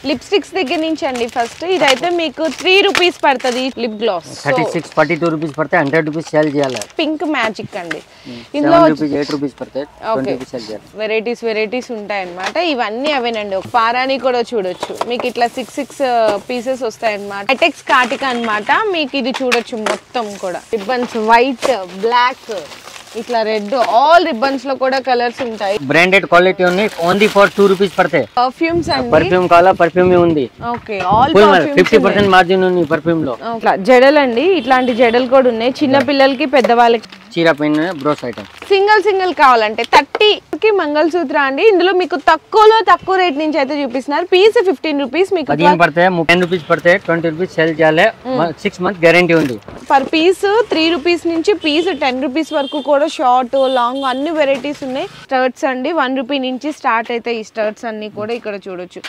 Lipsticks దగ్గర నుంచి అండి ఫస్ట్ ఇదైతే మీకు 3 రూపీస్ పడుతుంది లిప్ గ్లాస్ 36 42 రూపీస్ పడతాయి 100 రూపీస్ సేల్ చేయాలి పింక్ మ్యాజిక్ అండి ఇందులో 8 రూపీస్ పడతాయి 20 రూపీస్ సేల్ చేయాలి వెరైటీస్ ఉంటాయి అన్నమాట ఇవన్నీ అవేనండి ఒక పారాని కూడా చూడొచ్చు మీకు ఇట్లా 6 పీసెస్ వస్తాయి అన్నమాట ఎటెక్స్ కాటిక అన్నమాట మీకు ఇది చూడొచ్చు మొత్తం కూడా రిబ్బన్స్ వైట్ బ్లాక్ ఇట్లా రెడ్ ఆల్ రిబ్బన్స్ లో కూడా కలర్స్ ఉంటాయి బ్రాండెడ్ క్వాలిటీ ఉంది ఓన్లీ ఫర్ 2 రూపీస్ పడతాయి పర్ఫ్యూమ్స్ అండి పర్ఫ్యూమ్ కావాలా పర్ఫ్యూమ్ ఉంది ఓకే ఆల్ పర్ఫ్యూమ్స్ 50% మార్జిన్ ఉంది పర్ఫ్యూమ్ లో ఇట్లా జడలు అండి ఇట్లాంటి జడలు కూడా ఉన్నాయి చిన్న పిల్లలకి పెద్దవాళ్ళకి చీర పైన బ్రోస్ ఐటమ్ సింగిల్ కావాలంటే 30 కి మంగళసూత్ర అండి ఇందులో మీకు తక్కువ రేట్ నుంచి అయితే చూపిస్తున్నారు పీస్ 15 రూపీస్ మీకు 15 పడతాయి 10 రూపీస్ పడతాయి 20 రూపీస్ సేల్ చేయాలి 6 మంత్ గ్యారెంటీ ఉంది పర్ పీస్ 3 రూపీస్ నుంచి పీస్ 10 రూపీస్ వరకు కూడా షార్ట్ లాంగ్ అన్ని వెరైటీస్ ఉన్నాయి స్టర్ట్స్ అండి 1 రూపీ నుంచి స్టార్ట్ అయితే ఈ స్టర్ట్స్ అన్ని కూడా ఇక్కడ చూడొచ్చు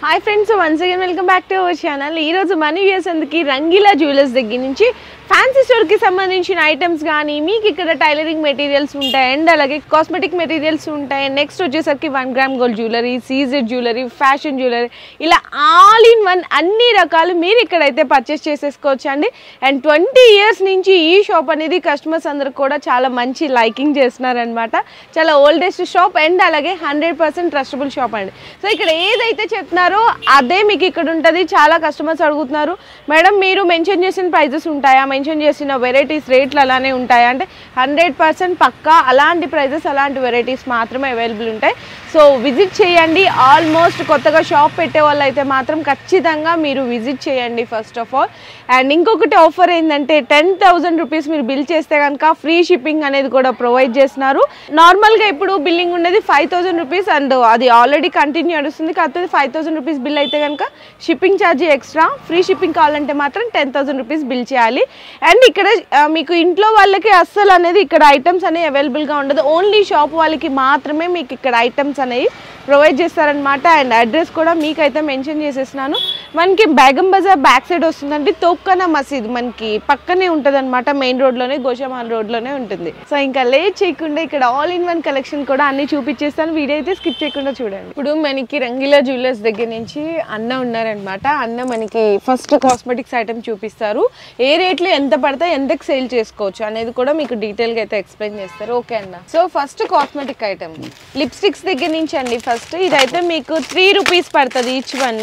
hi friends once again welcome back to our channel ఈ రోజు మన వ్యూయర్స్ అందరికి రంగీలా జ్యువెలర్స్ దగ్గర నుంచి ఫ్యాన్సీ స్టోర్ కి సంబంధించిన ఐటమ్స్ కానీ మీకు ఇక్కడ టైలరింగ్ మెటీరియల్స్ ఉంటాయి అండ్ అలాగే కాస్మెటిక్ మెటీరియల్స్ ఉంటాయి నెక్స్ట్ వచ్చేసరికి 1 gram gold jewellery CZ jewellery fashion jewellery ఇలా ఆల్ ఇన్ వన్ అన్ని రకాలు మీరు ఇక్కడైతే పర్చేస్ చేసేసుకోవచ్చు అండి అండ్ 20 ఇయర్స్ నుంచి ఈ షాప్ అనేది కస్టమర్స్ అందరూ కూడా చాలా మంచి లైకింగ్ చేస్తున్నారనమాట చాలా ఓల్డెస్ట్ షాప్ అండ్ అలాగే 100% ట్రస్టబుల్ షాప్ అండి సో ఇక్కడ ఏదైతే చెప్తున్నారో అదే మీకు ఇక్కడ ఉంటుంది చాలా కస్టమర్స్ అడుగుతున్నారు మేడం మీరు మెన్షన్ చేసిన ప్రైజెస్ ఉంటాయా మెన్షన్ చేసిన వెరైటీస్ రేట్లు అలానే ఉంటాయా అంటే 100% పక్కా అలాంటి ప్రైజెస్ అలాంటి వెరైటీస్ మాత్రమే అవైలబుల్ ఉంటాయి సో విజిట్ చేయండి ఆల్మోస్ట్ కొత్తగా షాప్ పెట్టే వాళ్ళు అయితే మాత్రం ఖచ్చితంగా మీరు విజిట్ చేయండి ఫస్ట్ ఆఫ్ ఆల్ అండ్ ఇంకొకటి ఆఫర్ ఏంటంటే 10,000 రూపీస్ మీరు బిల్ చేస్తే కనుక ఫ్రీ షిప్పింగ్ అనేది కూడా ప్రొవైడ్ చేస్తున్నారు నార్మల్గా ఇప్పుడు బిల్లింగ్ ఉండేది 5,000 రూపీస్ అండ్ అది ఆల్రెడీ కంటిన్యూ నడుస్తుంది కాకపోతే 5,000 రూపీస్ బిల్ అయితే కనుక shipping charge extra free shipping కావాలంటే మాత్రం 10,000 రూపీస్ బిల్ చేయాలి అండ్ ఇక్కడ మీకు ఇంట్లో వాళ్ళకి అస్సలు అనేది ఇక్కడ ఐటమ్స్ అనేవి అవైలబుల్గా ఉండదు ఓన్లీ షాప్ వాళ్ళకి మాత్రమే మీకు ఇక్కడ ఐటమ్స్ అనేవి ప్రొవైడ్ చేస్తారనమాట అండ్ అడ్రస్ కూడా మీకైతే మెన్షన్ చేసేస్తున్నాను మనకి బేగం బజార్ బ్యాక్ సైడ్ వస్తుందండి తోప్ఖానా మసీద్ మనకి పక్కనే ఉంటుంది అనమాట మెయిన్ రోడ్లోనే గోషామాల్ రోడ్లోనే ఉంటుంది సో ఇంకా లేట్ చేయకుండా ఇక్కడ ఆల్ ఇన్ వన్ కలెక్షన్ కూడా అన్ని చూపించేస్తాను వీడియో అయితే స్కిప్ చేయకుండా చూడండి ఇప్పుడు మనకి రంగీలా జ్యువెలర్స్ దగ్గర నుంచి అన్న ఉన్నారనమాట అన్న మనకి ఫస్ట్ కాస్మెటిక్స్ ఐటమ్ చూపిస్తారు ఏ రేట్లు ఎంత పడతాయి ఎంతకు సేల్ చేసుకోవచ్చు అనేది కూడా మీకు డీటెయిల్గా అయితే ఎక్స్ప్లెయిన్ చేస్తారు ఓకే అన్న so first cosmetic item lipsticks దగ్గర నుంచి అండి ఫస్ట్ ఇదైతే మీకు 3 రూపీస్ పడుతుంది ఈచ్ వన్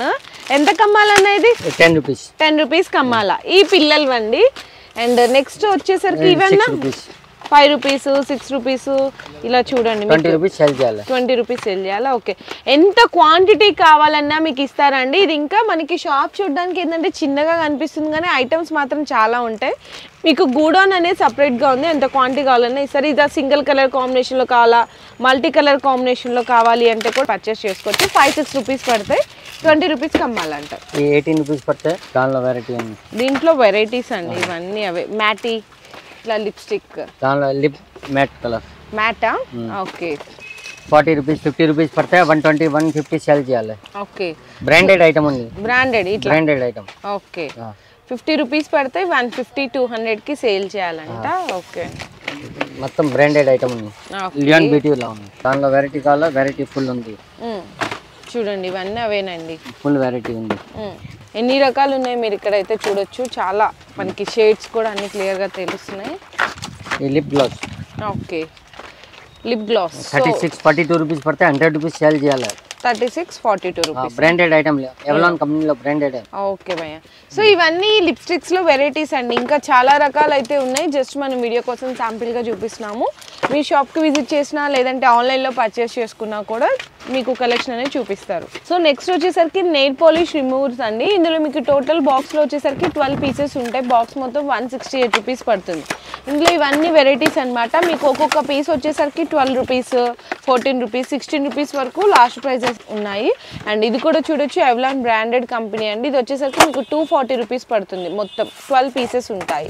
ఎంత కమ్మాలన్న ఇది 10 రూపీస్ కమ్మాల ఈ పిల్లలవండి అండ్ నెక్స్ట్ వచ్చేసరికి ఇవన్నా 5 రూపీస్ 6 రూపీస్ ఇలా చూడండి 20 రూపీస్ సేల్ చేయాలి 20 రూపీస్ సేల్ చేయాలా ఓకే ఎంత క్వాంటిటీ కావాలన్నా మీకు ఇస్తారండి ఇది ఇంకా మనకి షాప్ చూడడానికి ఏంటంటే చిన్నగా కనిపిస్తుంది కానీ ఐటమ్స్ మాత్రం చాలా ఉంటాయి మీకు గూడౌన్ అనేది సపరేట్గా ఉంది ఎంత క్వాంటిటీ కావాలన్నా ఇస్తారు ఇది సింగిల్ కలర్ కాంబినేషన్లో కావాలా మల్టీ కలర్ కాంబినేషన్లో కావాలి అంటే కూడా పర్చేస్ చేసుకోవచ్చు 5-6 రూపీస్ పడతాయి 20 రూపీస్కి అమ్మాలంట 18 రూపీస్ పడతాయి దానిలో వెరైటీ ఉంది దీంట్లో వెరైటీస్ అండి ఇవన్నీ అవే మ్యాటీ ఇట్లా లిప్స్టిక్ దానిలో లిప్ మ్యాట్ కలర్ మ్యాటా ఓకే 40 రూపీస్ 50 రూపీస్ పడతాయి 120 150 సేల్ చేయాలి ఓకే బ్రాండెడ్ ఐటమ్ ఉంది బ్రాండెడ్ ఇట్లా బ్రాండెడ్ ఐటమ్ ఓకే 50 రూపీస్ పడతాయి 150 200కి సేల్ చేయాలంట ఓకే మొత్తం బ్రాండెడ్ ఐటమ్ ఉంది లియాన్ బ్యూటీలో ఉంది దానిలో వెరైటీ కావాలా వెరైటీ ఫుల్ ఉంది చూడండి ఇవన్నీ అవేనండి ఫుల్ వెరైటీ ఉంది ఎన్ని రకాలు ఉన్నాయి మీరు ఇక్కడైతే చూడొచ్చు చాలా మనకి షేడ్స్ కూడా అన్ని క్లియర్గా తెలుస్తున్నాయి ఈ lip gloss okay lip gloss 36 42 rupees పడతాయి 100 రూపీస్ సేల్ చేయాలి 36-42 రూపీస్ బ్రాండెడ్ ఐటమ్ ఎవలాన్ కంపెనీలో బ్రాండెడ్ ఓకే భయ్య సో ఇవన్నీ లిప్స్టిక్స్లో వెరైటీస్ అండి ఇంకా చాలా రకాలు అయితే ఉన్నాయి జస్ట్ మనం వీడియో కోసం శాంపిల్గా చూపిస్తున్నాము మీ షాప్కి విజిట్ చేసినా లేదంటే ఆన్లైన్లో పర్చేస్ చేసుకున్నా కూడా మీకు కలెక్షన్ అనేది చూపిస్తారు సో నెక్స్ట్ వచ్చేసరికి నెయిల్ పాలిష్ రిమూవర్స్ అండి ఇందులో మీకు టోటల్ బాక్స్లో వచ్చేసరికి 12 పీసెస్ ఉంటాయి బాక్స్ మొత్తం 168 రూపీస్ పడుతుంది ఇందులో ఇవన్నీ వెరైటీస్ అనమాట మీకు ఒక్కొక్క పీస్ వచ్చేసరికి 12 రూపీస్ 14 రూపీస్ 16 రూపీస్ వరకు లాస్ట్ ప్రైజెస్ ఉన్నాయి అండ్ ఇది కూడా చూడొచ్చు ఎవలాన్ బ్రాండెడ్ కంపెనీ అండి ఇది వచ్చేసరికి మీకు 240 రూపీస్ పడుతుంది మొత్తం 12 పీసెస్ ఉంటాయి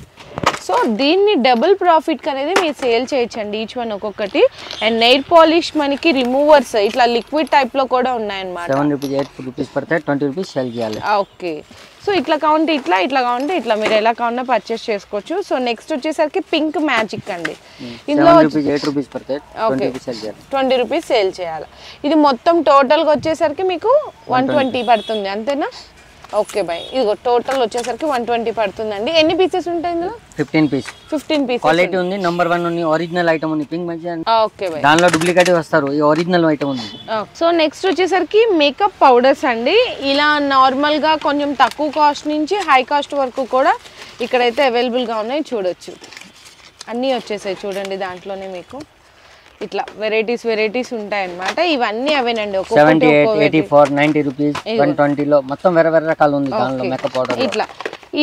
సో దీన్ని డబుల్ ప్రాఫిట్ అనేది మీరు సేల్ చేయొచ్చండి, ఈచ్ వన్ ఒక్కొక్కటి. అండ్ నెయిల్ పాలిష్ మనకి రిమూవర్స్ ఇట్లా లిక్విడ్ టైప్ లో కూడా ఉన్నాయన్నమాట. 7 రూపీస్ 8 రూపీస్ పడతాయి, 20 రూపీస్ సేల్ చేయాలి. ఓకే, సో ఇట్లా కావాలంటే ఇట్లా, ఇట్లా కావాలంటే ఇట్లా, మీరు ఎలా కావాలన్నా పర్చేస్ చేసుకోవచ్చు. సో నెక్స్ట్ వచ్చేసరికి పింక్ మ్యాజిక్ అండి. ఇందులో 8 రూపీస్ పడతాయి, 20 రూపీస్ సేల్ చేయాలి. 20 రూపీస్ సేల్ చేయాలి. ఇది మొత్తం టోటల్గా వచ్చేసరికి మీకు 120 పడుతుంది అంతేనా? ఓకే బాయ్, ఇదిగో టోటల్ వచ్చేసరికి 120 పడుతుందండి. ఎన్ని పీసెస్ ఉంటాయి ఇందులో? 15 పీసెస్. క్వాలిటీ ఉంది, నంబర్ 1 ఉంది, ఒరిజినల్ ఐటమ్ ఉంది. పింక్ మ్యాజిక్ ఓకే బాయ్, దానిలో డూప్లికేట్ వస్తారు, ఈ ఒరిజినల్ ఐటమ్ ఉంది. సో నెక్స్ట్ వచ్చేసరికి మేకప్ పౌడర్స్ అండి. ఇలా నార్మల్ గా కొంచెం తక్కువ కాస్ట్ నుంచి హై కాస్ట్ వరకు కూడా ఇక్కడైతే అవైలబుల్ గా ఉన్నాయి, చూడొచ్చు. అన్నీ వచ్చేసాయి చూడండి, దాంట్లోనే మీకు ఇట్లా వెరైటీస్ ఉంటాయి అన్నమాట. ఇవన్నీ అవేనండి, 78, 84, 90 రూపీస్, 120 లో మొత్తం వేరే రకాలు ఉంది దానిలో మేకప్ పౌడర్. ఇట్లా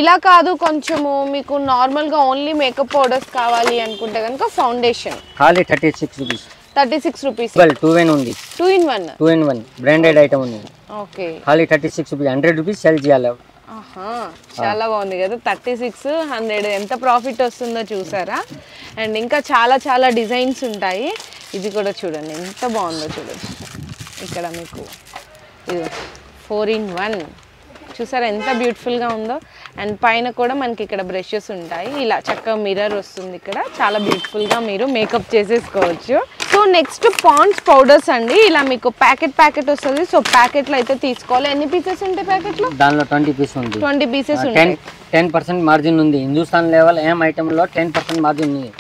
ఇలా కాదు, కొంచెము మీకు నార్మల్ గా ఓన్లీ మేకప్ పౌడర్స్ కావాలి అనుకుంటే కనుక ఫౌండేషన్ ఖాళీ 36 రూపీస్. 36 రూపీస్. 2 in ఉంది, 2 in 1 బ్రాండెడ్ ఐటమ్ ఉంది. ఓకే, ఖాళీ 36 రూపీస్, 100 రూపీస్ సేల్ చేయాలి. చాలా బాగుంది కదా, 36, 100 ఎంత ప్రాఫిట్ వస్తుందో చూసారా. అండ్ ఇంకా చాలా చాలా డిజైన్స్ ఉంటాయి. ఇది కూడా చూడండి ఎంత బాగుందో చూడండి. ఇక్కడ మీకు ఇది 4 in 1 చూసారా ఎంత బ్యూటిఫుల్గా ఉందో. అండ్ పైన కూడా మనకి ఇక్కడ బ్రషెస్ ఉంటాయి, ఇలా చక్కగా మిర్రర్ వస్తుంది ఇక్కడ, చాలా బ్యూటిఫుల్గా మీరు మేకప్ చేసేసుకోవచ్చు. సో నెక్స్ట్ పాండ్స్ పౌడర్స్ అండి. ఇలా మీకు ప్యాకెట్ వస్తుంది. సో ప్యాకెట్లో అయితే తీసుకోవాలి. ఎన్ని పీసెస్ ఉంటాయి ప్యాకెట్లో? దానిలో 20 పీస్ ఉంది. 20 పీసెస్ ఉంటాయి. 10% మార్జిన్ ఉంది. హిందుస్థాన్ లెవెల్ ఐటమ్ లో 10% మార్జిన్ ఉంది.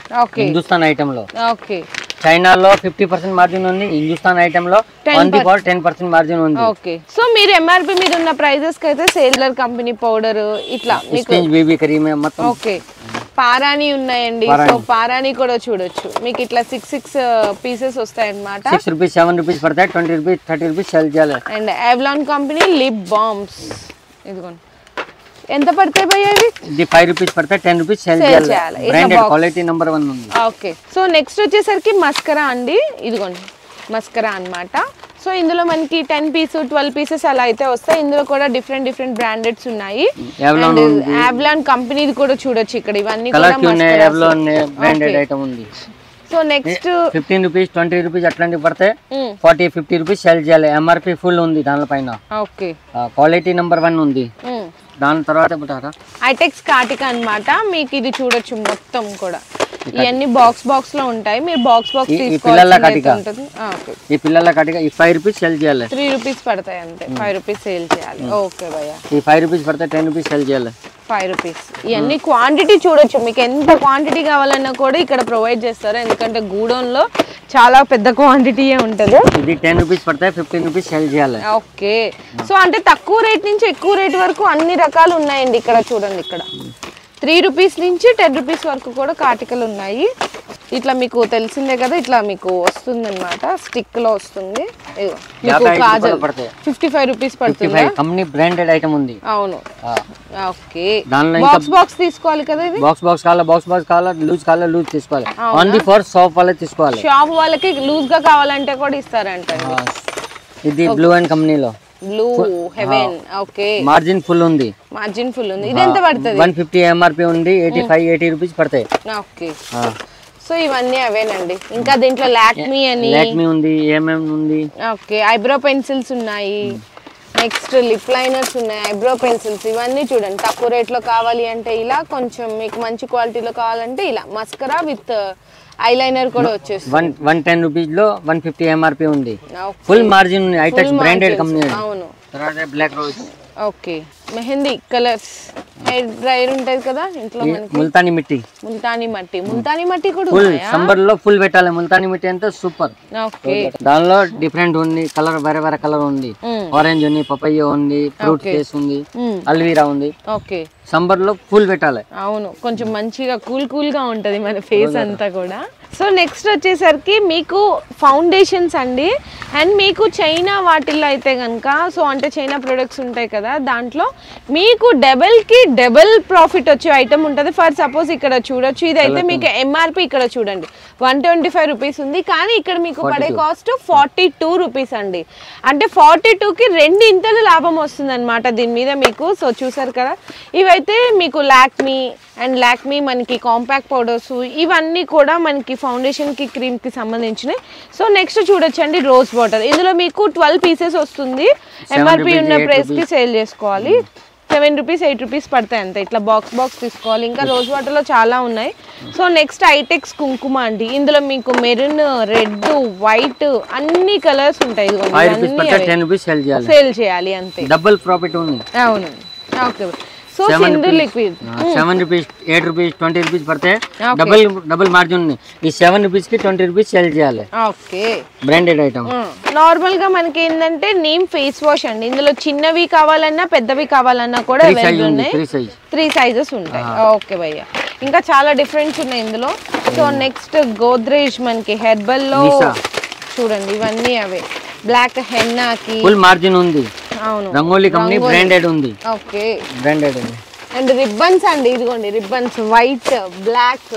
హిందుస్థాన్ ఐటమ్ లో. ఓకే, చైనాలో 50% మార్జిన్ ఉంది. హిందుస్థాన్ ఐటమ్ లో 10% మార్జిన్ ఉంది. ఓకే, సో మీరు ఎంఆర్పి మీద ఉన్న ప్రైజెస్ కి అయితే సేల్రర్ కంపెనీ పౌడర్ ఇట్లా మీకు బేబీ క్రీమ్ మొత్తం. ఓకే, పారాని ఉన్నాయండి. సో పారాని కూడా చూడొచ్చు. మీకు ఇట్లా 6 పీసెస్ వస్తాయి అన్నమాట. 6 రూపీస్ 7 రూపీస్ పడతాయి, 20 రూపీస్ 30 రూపీస్ సేల్ చేయాలి. And Avalon company lip balms ఇదిగోండి, ఎంత పడతాయి భయ్య ఇవి? ఇది 5 రూపీస్ పడతాయి, 10 రూపీస్ సేల్ చేయాలి. బ్రాండెడ్ క్వాలిటీ నంబర్ 1 ఉంది. ఓకే, సో నెక్స్ట్ వచ్చేసరికి మస్కరా అండి. ఇదిగోండి మస్కరా అన్నమాట. సో ఇందులో మనకి 10 పీస్ 12 పీసెస్ అలా అయితే వస్తాయి. ఇందులో కూడా డిఫరెంట్ బ్రాండెడ్స్ ఉన్నాయి. అవలాన్ కంపెనీది కూడా చూడొచ్చు ఇక్కడ. ఇవన్నీ కూడా బ్రాండెడ్ ఐటమ్ ఉంది. సో నెక్స్ట్ 15 రూపీస్ 20 రూపీస్ అట్లాంటివి పడతాయి. 40-50 రూపీస్ సేల్ చేయాలి. ఎంఆర్పి ఫుల్ ఉంది దానిపైన. ఓకే, క్వాలిటీ నంబర్ 1 ఉంది. దాని తర్వాత ఐటెక్స్ కార్టికా అన్నమాట. మీకు ఇది చూడొచ్చు మొత్తం కూడా. ఇవన్నీ బాక్స్ లో ఉంటాయి. మీరు బాక్స్ తీసుకోవాలి. ఈ పిల్లల కాటిగా ఈ 5 రూపీస్ సేల్ చేయాలి. 3 రూపీస్ పడతాయి అంతే. 5 రూపీస్ సేల్ చేయాలి. ఓకే భయ్య, ఈ 5 రూపీస్ పడతాయి, 10 రూపీస్ సేల్ చేయాలి. 5 రూపీస్. ఇవన్నీ క్వాంటిటీ చూడొచ్చు. మీకు ఎంత క్వాంటిటీ కావాలన్నా కూడా ఇక్కడ ప్రొవైడ్ చేస్తారు. ఎందుకంటే గూడౌన్ లో చాలా పెద్ద క్వాంటిటీ ఉంటుంది. ఇది 10 రూపీస్ పడతాయి, 15 రూపీస్ సేల్ చేయాలి. ఓకే, సో అంటే తక్కువ రేట్ నుంచి ఎక్కువ రేట్ వరకు అన్ని రకాలు ఉన్నాయండి ఇక్కడ. చూడండి ఇక్కడ 3 రూపీస్ నుంచి 10 రూపీస్ వరకు కూడా కాటికలు ఉన్నాయి. ఇట్లా మీకు తెలిసిందే కదా, ఇట్లా మీకు వస్తుంది అనమాట, స్టిక్ లో వస్తుంది. కాజల్ 55 రూపీస్ పడుతుంది. కంపెనీ బ్రాండెడ్ ఐటమ్ ఉంది. అవును, ఓకే. బాక్స్ తీసుకోవాలి కదా. ఇది బాక్స్ కావాలా, లూజ్ తీసుకోవాలి. ఓన్లీ ఫర్ షాప్ వాళ్ళే తీసుకోవాలి. షాప్ వాళ్ళకి లూజ్ గా కావాలంటే కూడా ఇస్తారంట. ఇది బ్లూ అండ్ కంపెనీలో Blue Heaven. Okay, margin full ఉంది. ఇది ఎంత పడుతుంది? 150 ఎంఆర్పి ఉంది. 85-80 రూపీస్ పడతాయి. ఓకే, సో ఇవన్నీ అవేనండి. ఇంకా దీంట్లో లాక్మీ ఉంది, ఉంది. ఓకే, ఐబ్రో పెన్సిల్స్ ఉన్నాయి. నెక్స్ట్ లిప్ లైనర్స్ ఉన్నాయి, ఐబ్రో పెన్సిల్స్. ఇవన్నీ చూడండి తక్కువ రేట్ లో కావాలి అంటే ఇలా, కొంచెం మీకు మంచి క్వాలిటీలో కావాలంటే ఇలా. మస్కరా విత్ ఐలైనర్ కూడా వచ్చేస్తుంది. 110 రూపీస్ లో 150 ఎంఆర్పి ఉంది. ఫుల్ మార్జిన్ ఉంది. ఐటెక్స్ బ్రాండెడ్ కంపెనీ. అవును. తర్వాత black rose. Okay, mehndi colours. Hair dryer ఉంటది కదా ఇంట్లో మనకి. ముల్తానీ మట్టి కూడా ఫుల్ సమ్మర్ లో ఫుల్ పెట్టాలి. ముల్తానీ మట్టి అంటే సూపర్. ఓకే, దానిలో డిఫరెంట్ ఉంది కలర్, వేరే కలర్ ఉంది. ఆరెంజ్ ఉంది, పపయ్య ఉంది, ఫ్రూట్ కేస్ ఉంది, అల్వీరా ఉంది. ఓకే, సమ్మర్ లో ఫుల్ పెట్టాలి. అవును, కొంచెం మంచిగా కూల్ గా ఉంటది మన ఫేస్ అంతా కూడా. సో నెక్స్ట్ వచ్చేసరికి మీకు ఫౌండేషన్స్ అండి. అండ్ మీకు చైనా వాటిల్లో అయితే కనుక, సో అంటే చైనా ప్రొడక్ట్స్ ఉంటాయి కదా, దాంట్లో మీకు డబల్ ప్రాఫిట్ వచ్చే ఐటమ్ ఉంటుంది. ఫర్ సపోజ్ ఇక్కడ చూడొచ్చు, ఇదైతే మీకు ఎంఆర్పి ఇక్కడ చూడండి 125 రూపీస్ ఉంది. కానీ ఇక్కడ మీకు పడే కాస్ట్ 42 రూపీస్ అండి. అంటే 42కి 2 ఇంతలు లాభం వస్తుంది అనమాట దీని మీద మీకు. సో చూసారు కదా, ఇవైతే మీకు లాక్మీ అండ్ లాక్మీ మనకి కాంపాక్ట్ పౌడర్స్ ఇవన్నీ కూడా మనకి ఫౌండేషన్కి క్రీమ్కి సంబంధించినవి. సో నెక్స్ట్ చూడొచ్చండి రోజ్ వాటర్. ఇందులో మీకు 12 పీసెస్ వస్తుంది. ఎంఆర్పి ఉన్న ప్రైస్కి సేల్ చేసుకోవాలి. 7 రూపీస్ 8 రూపీస్ పడతాయి అంతే. ఇట్లా బాక్స్ తీసుకోవాలి. ఇంకా రోజ్ వాటర్లో చాలా ఉన్నాయి. సో నెక్స్ట్ ఐటెక్స్ కుంకుమ అండి. ఇందులో మీకు మెరూన్, రెడ్, వైట్ అన్ని కలర్స్ ఉంటాయి. సేల్ చేయాలి అంతే. డబుల్ ప్రాఫిట్ ఉంది. అవును. Okay. So Sindoor liquid 7 rupees 8 rupees 20 rupees పడితే డబుల్ మార్జిన్ ఉంది. ఈ 7 రూపీస్ కి 20 రూపీస్ సేల్ చేయాలి. ఓకే. Branded item. నార్మల్ గా మనకి ఏంటంటే నీమ్ ఫేస్ వాష్ అండి. ఇందులో చిన్నవి కావాలన్నా పెద్దవి కావాలన్నా కూడా అవైలబుల్ ఉన్నాయి. 3 సైజెస్ ఉంటాయి. ఓకే భయ్య. ఇంకా చాలా డిఫరెంట్స్ ఉన్నాయి ఇందులో. సో నెక్స్ట్ గోద్రేజ్ మనకి హెర్బల్ లో చూడండి ఇవన్నీ అవే. బ్లాక్ హెన్నాకి ఫుల్ మార్జిన్ ఉంది. అవును. రంగోలి కంపెనీ బ్రాండెడ్ ఉంది. ఓకే. బ్రాండెడ్ ఉంది. అండ్ రిబ్బన్స్ అండి. ఇదిగోండి రిబ్బన్స్ వైట్, బ్లాక్,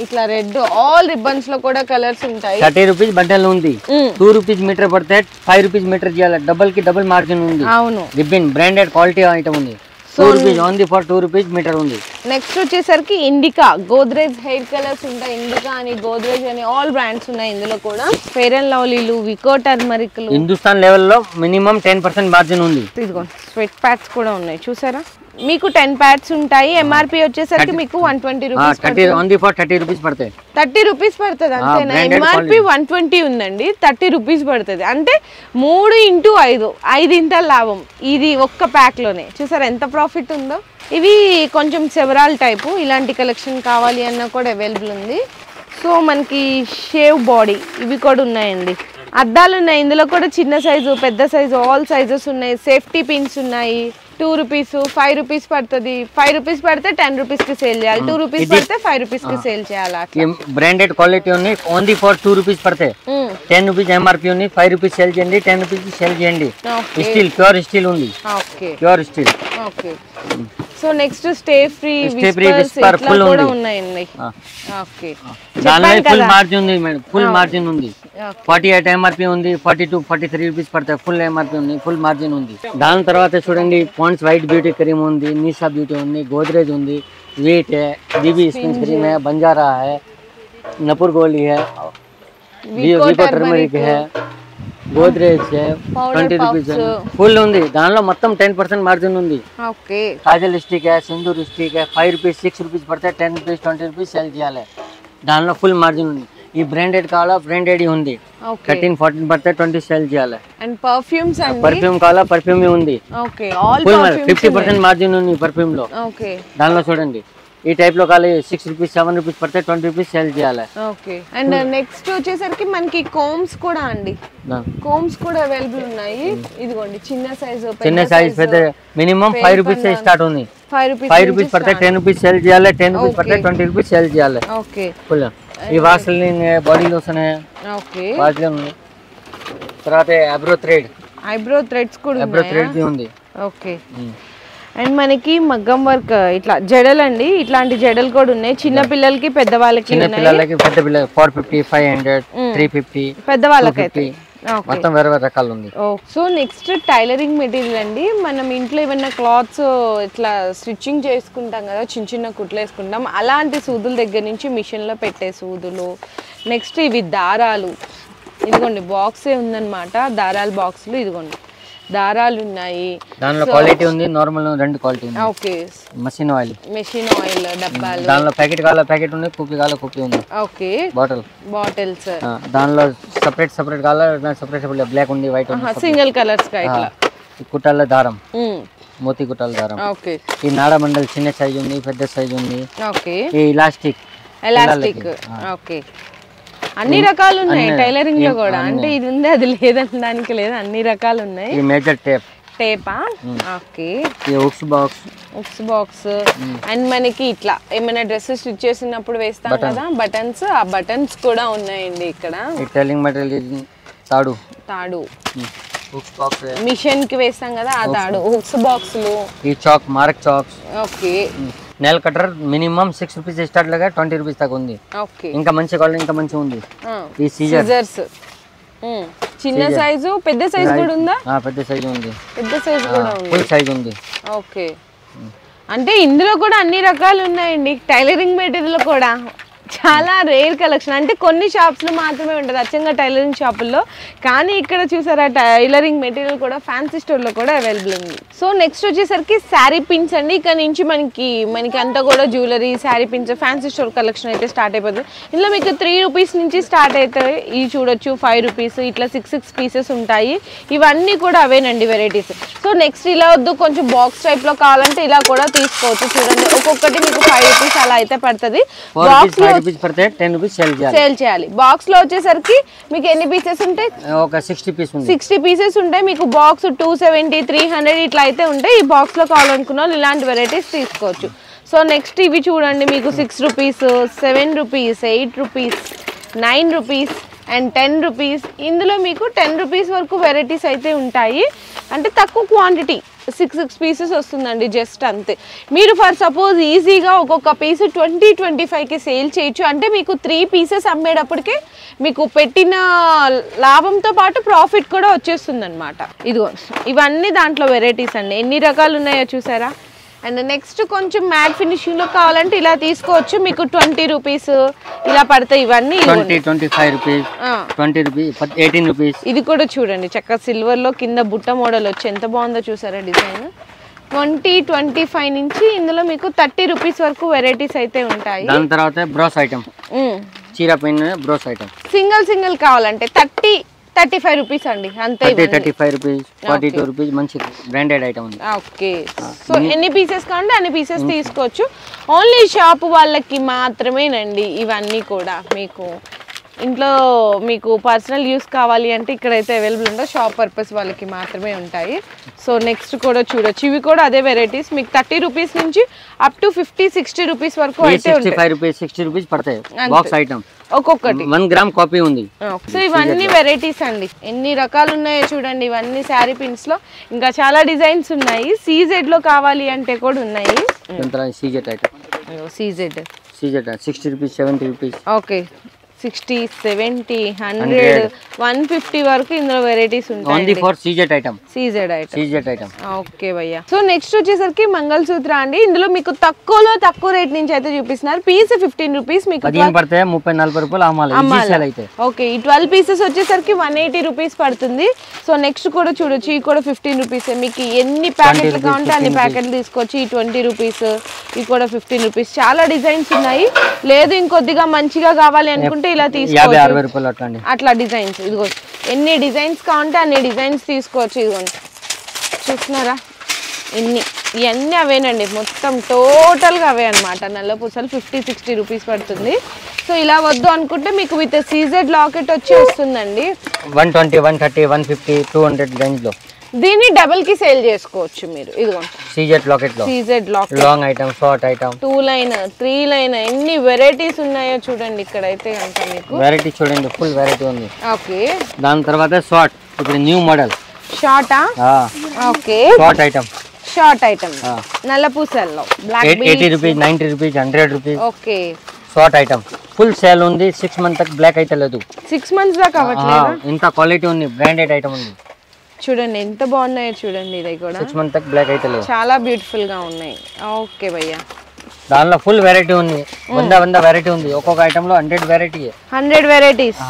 ఇట్లా రెడ్, ఆల్ రిబ్బన్స్ లో కూడా కలర్స్ ఉంటాయి. 30 రూపీస్ బండల్ ఉంది. 2 రూపీస్ మీటర్ పడితే 5 రూపీస్ మీటర్ చేయాలి. డబుల్ కి డబుల్ మార్జిన్ ఉంది. అవును. రిబ్బన్ బ్రాండెడ్ క్వాలిటీ ఐటమ్ ఉంది. 2 rupees only for 2 rupees metre ఉంది. నెక్స్ట్ వచ్చేసరికి ఇండికా గోద్రేజ్ హెయిర్ కలర్స్ ఉంటాయి. ఇండికా అని, గోద్రేజ్ అని ఆల్ బ్రాండ్స్ ఉన్నాయి ఇందులో కూడా. ఫెయిర్ అండ్ లవ్లీలు, వికో టర్మరిక్, హిందుస్థాన్ లెవెల్లో మినిమం 10% మార్జిన్ ఉంది. ఇదిగోండి స్వెట్ ప్యాడ్స్ కూడా ఉన్నాయి చూసారా. మీకు 10 ప్యాడ్స్ ఉంటాయి. ఎంఆర్పి వచ్చేసరికి మీకు 120 రూపీస్. 30 రూపీస్ పడతాయి. 30 రూపీస్ పడుతుంది అంతేనా. ఎంఆర్పి 120 ఉందండి. 30 రూపీస్ పడుతుంది. అంటే 3 × 5 ఇంత లాభం ఇది ఒక్క ప్యాక్ లోనే. చూసారా ఎంత ప్రాఫిట్ ఉందో. ఇవి కొంచెం సెవరాల్ టైపు. ఇలాంటి కలెక్షన్ కావాలి అన్నా కూడా అవైలబుల్ ఉంది. సో మనకి షేవ్ బాడీ ఇవి కూడా ఉన్నాయండి. అద్దాలు ఉన్నాయి ఇందులో కూడా. చిన్న సైజు, పెద్ద సైజు, ఆల్ సైజెస్ ఉన్నాయి. సేఫ్టీ పిన్స్ ఉన్నాయి. 2 రూపీస్ 5 రూపీస్ పడుతుంది. 5 రూపీస్ పడితే 10 రూపీస్ కి సేల్ చేయాలి. 2 రూపీస్ పడితే 5 రూపీస్ కి సేల్ చేయాలి. బ్రాండెడ్ క్వాలిటీ ఉంది. ఓన్లీ ఫర్ 2 రూపీస్ పడతాయి. 10 రూపీస్ ఎంఆర్పి ఉంది. 5 రూపీస్ సేల్ చేయండి. 10 రూపీస్ సేల్ చేయండి. స్టీల్ ప్యూర్ స్టీల్ ఉంది. Pure steel. Okay. So next stay free Whisper full కూడా ఉన్నాయండి. ఓకే. దానిలో ఫుల్ మార్జిన్ ఉంది మేడం. ఫుల్ మార్జిన్ ఉంది. 48 ఎంఆర్పి ఉంది. 42 43 రూపీస్ పడతాయి. ఫుల్ ఎంఆర్పి ఉంది. ఫుల్ మార్జిన్ ఉంది. దాని తర్వాత చూడండి పాండ్స్ వైట్ బ్యూటీ క్రీమ్ ఉంది. నిషా బ్యూటీ ఉంది. గోద్రేజ్ ఉంది. వీట్ है, बीबी स्किन क्रीम है, बंजारा है, नपुर गोली है, विको टर्मरिक है, గోద్రేజ్ 20 రూపీస్ ఫుల్ ఉంది. దానిలో మొత్తం 10% మార్జిన్ ఉంది. ఓకే. కాజల్ స్టిక్ है, సింధూర్ స్టిక్ है. 5 రూపీస్ 6 రూపీస్ పడితే 10 రూపీస్ 20 రూపీస్ సేల్ చేయాలి. దానిలో ఫుల్ మార్జిన్ ఉంది. ఈ బ్రాండెడ్ కావాలా బ్రాండెడ్ ఉంది. 13 14 పడితే 20 సేల్ చేయాలి. అండ్ పర్ఫ్యూమ్స్ అండి. పర్ఫ్యూమ్ కావాలా పర్ఫ్యూమ్ ఉంది. ఓకే. ఆల్ ఫుల్ 50% మార్జిన్ ఉంది పర్ఫ్యూమ్ లో. ఓకే. దానిలో చూడండి ఈ టైప్ లో కావాలి 6 రూపీస్ 7 రూపీస్ పడితే 20 రూపీస్ సేల్ చేయాలి. ఓకే. అండ్ నెక్స్ట్ వచ్చేసరికి మనకి కోమ్స్ కూడా అండి. కోమ్స్ కూడా అవైలబుల్ ఉన్నాయి. ఇదిగోండి చిన్న సైజు పెద్ద మినిమం 5 రూపీస్ స్టార్ట్ ఉంది. 5 రూపీస్ పడితే 10 రూపీస్ సేల్ చేయాలి. 10 రూపీస్ పడితే 20 రూపీస్ సేల్ చేయాలి. ఓకే. ఫుల్ ఈ వాసలిన్ బాడీ లోషన్ है. ఓకే. వాసలిన్ ఉంది. తర్వాత ఐబ్రో థ్రెడ్స్ కూడా ఉన్నాయి. ఐబ్రో థ్రెడ్ ఉంది. ఓకే. అండ్ మనకి మగ్గం వర్క్ ఇట్లా జడలు అండి. ఇట్లాంటి జడలు కూడా ఉన్నాయి. చిన్న పిల్లలకి పెద్దవాళ్ళకి చిన్న పిల్లలకి పెద్ద పిల్లలకి 450 500 350 పెద్దవాళ్ళకైతే మొత్తం వేరే వేరే రకాలు ఉంది. సో నెక్స్ట్ టైలరింగ్ మెటీరియల్ అండి. మనం ఇంట్లో ఏమైనా క్లాత్స్ ఇట్లా స్టిచ్చింగ్ చేసుకుంటాం కదా, చిన్న చిన్న కుట్లు వేసుకుంటాం. అలాంటి సూదుల దగ్గర నుంచి మిషన్ లో పెట్టే సూదులు. నెక్స్ట్ ఇవి దారాలు. ఇదిగోండి బాక్సే ఉందన్నమాట. దారాల బాక్సులు ఇదిగోండి దారాలు ఉన్నాయి. దానిలో క్వాలిటీ ఉంది. నార్మల్ 2 క్వాలిటీ ఉంది. ఓకే. మెషిన్ ఆయిల్ డబ్బాలు. దానిలో ప్యాకెట్ కావాలా ప్యాకెట్ ఉంది. కుప్పి కావాలా కుప్పి ఉంది. ఓకే. బాటిల్స్ దానిలో సెపరేట్ కావాలా సెపరేట్ బ్లాక్ ఉంది వైట్ ఉంది. సింగిల్ కలర్స్ కా ఇట్లా. కుట్టాల దారం మోతి కుట్టాల దారం. ఓకే. ఈ నాడ మండల్ చిన్న సైజ్ ఉంది. పెద్ద సైజ్ ఉంది. ఓకే. ఈ ఎలాస్టిక్. ఓకే. అన్ని రకాలు ఉన్నాయి టైలరింగ్ లో కూడా. అంటే ఇది ఉంది అది లేదనడానికి లేదు. అన్ని రకాలు ఉన్నాయి. ఈ మేజర్ టేపా. ఓకే. ఈ హుక్స్ బాక్స్ అండ్ మనకి ఇట్లా ఏమైనా డ్రెస్సెస్ స్టిచ్ చేసినప్పుడు వేస్తాం కదా బటన్స్. ఆ బటన్స్ కూడా ఉన్నాయండి ఇక్కడ. ఈ టైలింగ్ మెటీరియల్ తాడు హుక్స్ బాక్స్ మిషన్ కి వేస్తాం కదా ఆ తాడు. హుక్స్ బాక్స్లు. ఈ mark chalks. Okay. Nail cutter minimum 6 rupees start లాగా 20 రూపీస్ దాకా ఉంది. ఇంకా మంచి క్వాలిటీ ఇంకా మంచి ఉంది. ఈ సీజర్స్ చిన్న సైజు పెద్ద సైజు కూడా ఉందా? పెద్ద సైజు ఉంది. పెద్ద సైజు కూడా ఉంది. ఫుల్ సైజు ఉంది. ఓకే. అంటే ఇందులో కూడా అన్ని రకాలు ఉన్నాయండి. టైలరింగ్ మెటీరియల్ కూడా చాలా రేర్ కలెక్షన్. అంటే కొన్ని షాప్స్లో మాత్రమే ఉంటుంది అచ్చంగా టైలరింగ్ షాపుల్లో, కానీ ఇక్కడ చూసారా టైలరింగ్ మెటీరియల్ కూడా ఫ్యాన్సీ స్టోర్లో కూడా అవైలబుల్ ఉంది. సో నెక్స్ట్ వచ్చేసరికి శారీ పిన్స్ అండి. ఇక్కడ నుంచి మనకి అంతా కూడా jewellery, sari pins, fancy store collection అయితే స్టార్ట్ అయిపోతుంది. ఇందులో మీకు 3 రూపీస్ నుంచి స్టార్ట్ అవుతాయి. ఇవి చూడొచ్చు 5 రూపీస్, ఇట్లా 6 పీసెస్ ఉంటాయి. ఇవన్నీ కూడా అవేనండి వెరైటీస్. సో నెక్స్ట్ ఇలా వద్దు కొంచెం బాక్స్ టైప్లో కావాలంటే ఇలా కూడా తీసుకోవచ్చు. చూడండి ఒక్కొక్కటి మీకు 5 రూపీస్ అలా అయితే పడుతుంది. బాక్స్ లో 10 రూపీస్ సేల్ చేయాలి. బాక్స్ లో వచ్చేసరికి మీకు ఎన్ని పీసెస్ ఉంటాయి? ఒక 60 పీస్ ఉంది. 60 పీసెస్ ఉంటాయి. మీకు బాక్స్ 270, 300 ఇట్లా అయితే ఉంటాయి. ఈ బాక్స్ లో కావాలనుకున్న వాళ్ళు ఇలాంటి వెరైటీస్ తీసుకోవచ్చు. సో నెక్స్ట్ ఇవి చూడండి మీకు 6 rupees, 7 rupees, 8 rupees, 9 rupees and 10 rupees. ఇందులో మీకు 10 రూపీస్ వరకు వెరైటీస్ అయితే ఉంటాయి. అంటే తక్కువ క్వాంటిటీ, 6 పీసెస్ వస్తుందండి జస్ట్ అంతే. మీరు ఫర్ సపోజ్ ఈజీగా ఒక్కొక్క పీస్ 20-25కి సేల్ చేయొచ్చు. అంటే మీకు 3 పీసెస్ అమ్మేటప్పటికే మీకు పెట్టిన లాభంతో పాటు ప్రాఫిట్ కూడా వచ్చేస్తుంది అనమాట. ఇదిగో ఇవన్నీ దాంట్లో వెరైటీస్ అండి. ఎన్ని రకాలు ఉన్నాయో చూసారా. అండ్ నెక్స్ట్ కొంచెం మ్యాట్ ఫినిషింగ్ లో కావాలంటే ఇలా తీసుకోవచ్చు. మీకు 20 రూపీస్ ఇలా పడతాయి. ఇవన్నీ 25 రూపీస్, 20 రూపీస్, 18 రూపీస్. ఇది కూడా చూడండి చక్కగా సిల్వర్ లో కింద బుట్ట మోడల్ వచ్చి ఎంత బాగుందో చూసారా డిజైన్. 20-25 నుంచి ఇందులో మీకు 30 రూపీస్ వరకు వెరైటీస్ అయితే ఉంటాయి. దాని తర్వాత బ్రోస్ ఐటమ్, చీర పైన బ్రోస్ ఐటమ్ సింగిల్ కావాలంటే 35 రూపీస్ అండి అంతే. 35 రూపీస్, 42 రూపీస్. మంచి బ్రాండెడ్ ఐటమ్ ఉంది. ఓకే. సో ఎన్ని పీసెస్ కావాలంటే అన్ని పీసెస్ తీసుకోవచ్చు. ఓన్లీ షాప్ వాళ్ళకి మాత్రమేనండి ఇవన్నీ కూడా. మీకు ఇంట్లో మీకు పర్సనల్ యూస్ కావాలి అంటే ఇక్కడైతే అవైలబుల్ ఉండవు. షాప్ పర్పస్ వాళ్ళకి మాత్రమే ఉంటాయి. సో నెక్స్ట్ కూడా చూడొచ్చు. ఇవి కూడా అదే వెరైటీస్. మీకు 30 రూపీస్ నుంచి అప్ టు 50-60 రూపీస్ వరకు అయితే 65 రూపీస్, 60 రూపీస్ పడతాయి బాక్స్ ఐటమ్. ఒక్కొక్కటి 1 గ్రామ్ కాపీ ఉంది. సో ఇవన్నీ వెరైటీస్ అండి. ఎన్ని రకాలు ఉన్నాయో చూడండి. ఇవన్నీ శారీ పిన్స్ లో ఇంకా చాలా డిజైన్స్ ఉన్నాయి. సీజెడ్ లో కావాలి అంటే కూడా ఉన్నాయి. CZ item, CZ 60 rupees, 70 rupees. Okay. 60, 70, 100, 150 వరకు ఇందులో వెరైటీస్ ఉంటాయి. Only for CZ item. CZ item. Okay భయ్యా. సో నెక్స్ట్ వచ్చేసరికి మంగళసూత్ర అండి. ఇందులో మీకు తక్కువ రేట్ నుంచి అయితే చూపిస్తున్నారు. పీస్ 15 రూపీస్, మీకు 30-40 రూపాయలు అమ్మాలి. ఓకే. ఈ 12 పీసెస్ వచ్చేసరికి 180 రూపీస్ పడుతుంది. సో నెక్స్ట్ కూడా చూడొచ్చు. ఈ కూడా 15 రూపీస్. మీకు ఎన్ని ప్యాకెట్లు కావాలంటే అన్ని ప్యాకెట్లు తీసుకోవచ్చు. ఈ 20 రూపీస్, ఇవి కూడా 15 రూపీస్. చాలా డిజైన్స్ ఉన్నాయి. లేదు ఇంకొద్దిగా మంచిగా కావాలి అనుకుంటే ఇలా తీసుకోవచ్చు. అట్లా డిజైన్స్ ఇదిగో ఎన్ని డిజైన్స్ కావాలంటే అన్ని డిజైన్స్ తీసుకోవచ్చు. ఇదిగోండి చూస్తున్నారా ఇవన్నీ అవేనండి. మొత్తం టోటల్గా అవే అనమాట. నల్ల పూసలు 50-60 రూపీస్ పడుతుంది. సో ఇలా వద్దు అనుకుంటే మీకు విత్ సీజెడ్ లాకెట్ వచ్చి వస్తుందండి. 120, 130, 150, 200 రేంజ్ లో. దీన్ని డబుల్ కి సేల్ చేసుకోవచ్చు మీరు. ఇదిగోండి సీజెడ్ లాకెట్ లో, CZ locket, long item, short item, 2 line, 3 line, ఎన్ని వెరైటీస్ ఉన్నాయో చూడండి. ఇక్కడైతే కనుక మీకు వెరైటీ చూడండి, ఫుల్ వెరైటీ ఉంది. ఓకే. దాని తర్వాత షార్ట్, ఇప్పుడు న్యూ మోడల్ షార్టా. ఓకే. షార్ట్ ఐటమ్ నల్ల పూసల్లో black 80 rupees, 90 rupees, 100 rupees. Okay. Short item full sale ఉంది. 6 మంత్స్ తక్ బ్లాక్ అయితే లేదు. 6 మంత్స్ దాకా అవ్వట్లేదు. ఇంత క్వాలిటీ ఉంది, బ్రాండెడ్ ఐటమ్ ఉంది. చూడండి ఎంత బాగున్నాయో చూడండి. ఇది కూడా 6 మంత్స్ తక్ బ్లాక్ అయితే లేదు. చాలా బ్యూటిఫుల్ గా ఉన్నాయి. ఓకే భయ్యా. దానిలో ఫుల్ వెరైటీ ఉంది. 100 వెరైటీ ఉంది. ఒక్కొక్క ఐటమ్ లో 100 వెరైటీ. 100 వెరైటీస్.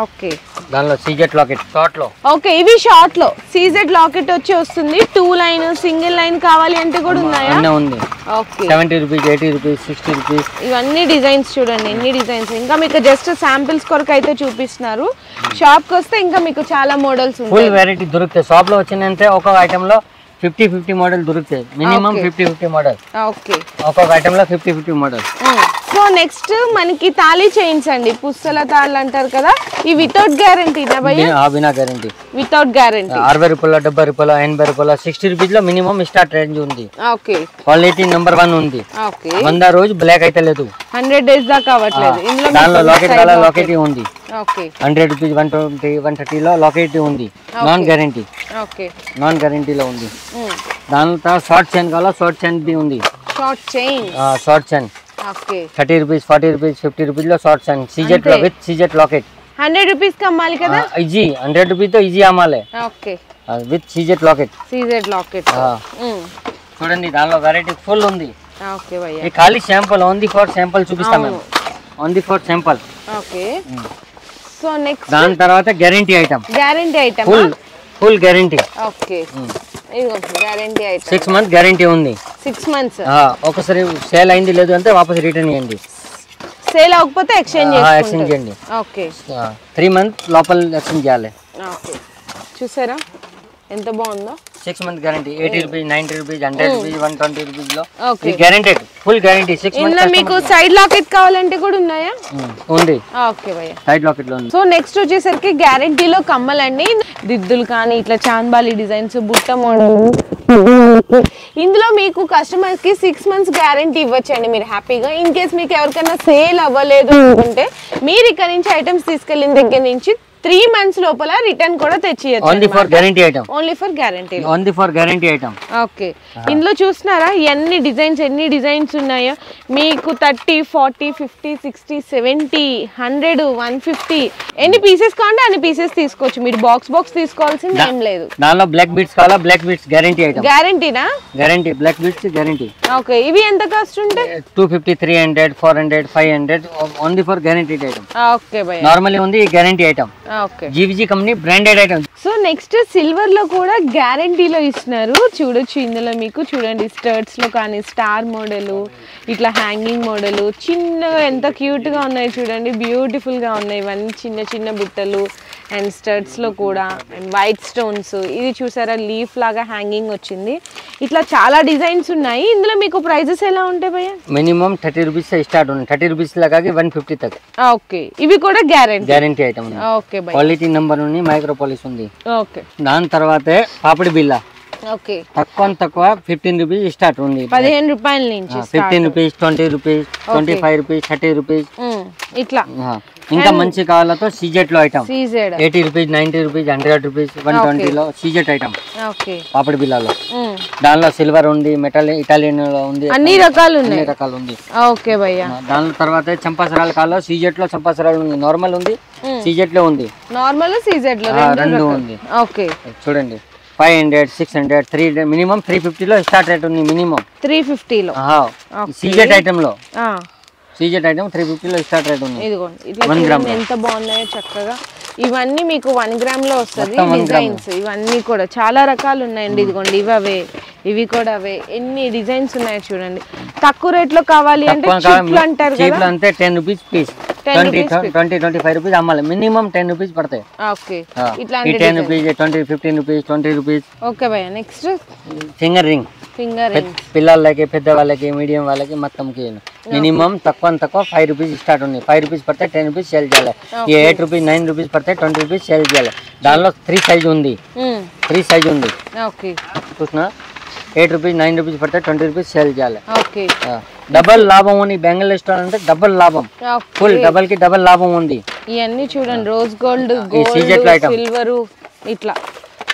ఓకే. దానిలో సీజెడ్ లాకెట్ షార్ట్ లో. ఓకే. ఇవి షార్ట్ లో సీజెడ్ లాకెట్ వచ్చి వస్తుంది. 2 లైన్, సింగిల్ లైన్ కావాలి అంటే కూడా ఉన్నాయా? అన్నీ ఉంది. ఓకే. 70 rupees, 80 rupees, 60 rupees. ఇవన్నీ డిజైన్స్ చూడండి ఎన్ని డిజైన్స్. ఇంకా మీకు జస్ట్ శాంపిల్స్ కొరకు అయితే చూపిస్తున్నారు. షాప్ కి వస్తే ఇంకా మీకు చాలా మోడల్స్ ఉంటాయి. ఫుల్ వెరైటీ దొరుకుతాయి. షాప్ లో వచ్చిందంటే ఒక్కొక్క ఐటమ్ లో 50 మోడల్ దొరుకుతాయి. Minimum 50 model. ఓకే. ఒక్కొక్క ఐటమ్ లో 50 మోడల్. సో నెక్స్ట్ మనకి తాళీ చైన్స్ అండి. పుస్తల తాళ్ళు అంటారు కదా. ఈ వితౌట్ గ్యారంటీ బినా గ్యారంటీ. Without guarantee. 60 రూపాయలు, 70 రూపాయలు, 80 రూపాయలు, 60 రూపీస్ లో మినిమం స్టార్ట్ రేంజ్ ఉంది. ఓకే. క్వాలిటీ నెంబర్ 1 ఉంది. ఓకే. 100 రోజు బ్లాక్ అయితే లేదు. 100 డేస్ దాకా అవ్వట్లేదు. ఇందులో దానిలో లాకెట్ ఉంది. ఓకే. 100 రూపీస్, 120, 130 లో లాకెట్ ఉంది. Non guarantee. ఓకే. నాన్ గ్యారంటీలో ఉంది. దాంట్లో షార్ట్ చైన్ కావాలా, షార్ట్ చైన్ బి ఉంది. Short chain. Short chain. Okay. 30 rupees, 40 rupees, 50 rupees లో షార్ట్ చైన్. సీజెడ్ లో విత్ సీజెడ్ లాకెట్. 100 రూపీస్ కి అమ్మాలి కదా. ఈజీ 100 రూపీస్ తో ఈజీ అమ్మాలి. Okay. With CZ locket. CZ locket. చూడండి దానిలో వెరైటీ ఫుల్ ఉంది. ఓకే భయ్యా, ఇది ఖాళీ శాంపుల్, ఓన్లీ ఫర్ శాంపుల్ చూపిస్తాం మేము, only for sample. Okay. So next దాని తర్వాత guarantee item, guarantee item, full guarantee. Okay, ఇదిగో గ్యారెంటీ ఐటమ్, 6 months గ్యారెంటీ ఉంది. 6 months. ఒకసారి సేల్ అయింది లేదు అంటే వాపస్ రిటర్న్ చేయండి, సేల్ అవ్వకపోతే ఎక్స్చేంజ్ చేయండి. ఓకే, 3 months లోపల ఎక్స్చేంజ్ చేయాలి. ఓకే, చూసారా ఎంత బాగుందో. 6 months guarantee, 80 rupees, 90 rupees, 100 rupees, 120 rupees లో గ్యారెంటెడ్, ఫుల్ గ్యారెంటీ. 6 months. ఇందులో మీకు సైడ్ లాకెట్ కావాలంటే కూడా ఉన్నాయా? ఉంది. ఓకే భయ్య, సైడ్ లాకెట్ లో ఉంది. సో నెక్స్ట్ వచ్చేసరికి గ్యారెంటీలో కమ్మలండి, దిద్దులు కానీ ఇట్లా చాంబాలి డిజైన్స్, బుట్ట మోడల్. ఇందులో మీకు కస్టమర్స్ కి 6 months గ్యారెంటీ ఇవ్వచ్చండి మీరు హ్యాపీగా. ఇన్ కేస్ మీకు ఎవరికైనా సేల్ అవ్వలేదు అనుకుంటే మీరు ఇక్కడ నుంచి ఐటమ్స్ తీసుకెళ్ళిన దగ్గర నుంచి 3 months లోపల రిటర్న్ కూడా తెచ్చియచ్చు. Only for guarantee item, only for guarantee, only for guarantee item. Okay. ఇందులో చూస్తున్నారా ఎన్ని డిజైన్స్ ఉన్నాయో మీకు. 30, 40, 50, 60, 70, 100, 150 ఎన్ని పీసెస్ కావాలంటే అన్ని పీసెస్ తీసుకోవచ్చు మీరు. బాక్స్ తీసుకోవాల్సింది ఏం లేదు. దానిలో బ్లాక్ బీట్స్ కావాలా, బ్లాక్ బీట్స్ గ్యారెంటీ ఐటమ్. గ్యారెంటీనా? Guarantee, black beats guarantee. Okay, ఇవి ఎంత కాస్ట్ ఉంటాయి? 250, 300, 400, 500 only for guarantee item. Okay భయ్య, నార్మల్లీ ఉంది guarantee item. Okay, GVG company branded item. So next silver లో కూడా గ్యారెంటీలో ఇస్తున్నారు. చూడొచ్చు ఇందులో మీకు, చూడండి స్టర్ట్స్ లో కానీ స్టార్ మోడల్, ఇట్లా హ్యాంగింగ్ మోడల్, చిన్నగా ఎంత క్యూట్ గా ఉన్నాయి చూడండి, బ్యూటిఫుల్ గా ఉన్నాయి. ఇవన్నీ చిన్న బుట్టలు అండ్ స్టర్ట్స్ లో కూడా, అండ్ వైట్ స్టోన్స్. ఇది చూసారా లీఫ్ లాగా హ్యాంగింగ్ వచ్చింది. ఇట్లా చాలా డిజైన్స్ ఉన్నాయి. ఇందులో మీకు ప్రైజెస్ ఎలా ఉంటాయి భయ్య? మినిమం 30 రూపీస్ స్టార్ట్ ఉంది, 30 రూపీస్ లగాకి 150 తక్. ఓకే, ఇవి కూడా గ్యారెంటీ ఐటమ్. ఓకే భయ్య, క్వాలిటీ నెంబర్ ఉంది, మైక్రో పాలిష్ ఉంది. ఓకే, దాని తర్వాతే పాపడి బిల్లా. ఓకే, తక్కువ 15 రూపీస్ స్టార్ట్ ఉంది, 15 రూపాయల నుంచి. 15 రూపీస్, 20 రూపీస్, 25 రూపీస్, 30 రూపీస్ ఇట్లా. ఇంకా మంచి కావాలతో సీజెట్ లో item, CZ 80 rupees, 90 rupees, 100 rupees, 120 లో సీజెట్ ఐటమ్. ఓకే, పాపడి బిల్లాలో దానిలో సిల్వర్ ఉంది, మెటల్, ఇటాలియన్ లో ఉంది, అన్ని రకాలు ఉంది. ఓకే భయ్య, దాని తర్వాత చంపాసరాల కాలో సీజెట్ లో చంపాసరాలు ఉంది, నార్మల్ ఉంది, సీజెట్ లో ఉంది, నార్మల్ సీజెడ్ లో రెండు ఉంది. ఓకే, చూడండి 500, 600, 300, మినిమం 350 లో స్టార్ట్ రేట్ ఉంది. మినిమం 350 లో సీజెట్ ఐటమ్ లో, సీజెట్ ఐటమ్ 350 లో స్టార్ట్ రేట్ ఉంది. ఇదిగోండి ఇట్లా ఎంత బాగున్నాయో చక్కగా. ఇవన్నీ మీకు 1 గ్రామ్ లో వస్తుంది డిజైన్స్. ఇవన్నీ కూడా చాలా రకాలు ఉన్నాయండి. ఇదిగోండి ఇవి అవే, ఇవి కూడా అవే, ఎన్ని డిజైన్స్ ఉన్నాయో చూడండి. తక్కువ రేట్ లో కావాలి అంటే చిప్లు అంటారు కదా, అంటే 10 రూపీస్ పీస్, 20, 25 రూపీస్ అమ్మాలి. మినిమం 10 రూపీస్ పడతాయి. ఓకే, ఇట్లా 10 రూపీస్, 20, 15 రూపీస్, 20 రూపీస్. ఓకే భయ్య, నెక్స్ట్ ఫింగర్ రింగ్. పిల్లలకి, పెద్ద వాళ్ళకి, మీడియం వాళ్ళకి మొత్తంకి మినిమం తక్కువ 5 రూపీస్ స్టార్ట్ ఉంది. 5 రూపీస్ పడితే 10 రూపీస్ సేల్ చేయాలి. 8 రూపీస్, 9 రూపీస్ పడితే 20 రూపీస్ సేల్ చేయాలి. దానిలో 3 సైజ్ ఉంది, 3 సైజ్ ఉంది. చూసినా 8 రూపీస్, 9 రూపీస్ పడితే 20 రూపీస్ సేల్ చేయాలి. డబల్ లాభం ఉంది. బెంగల్ స్టోర్ అంటే డబల్ లాభం, ఫుల్ డబల్ కి డబల్ లాభం ఉంది. ఇవన్నీ చూడండి, రోజ్ గోల్డ్, సిల్వర్, ఇట్లా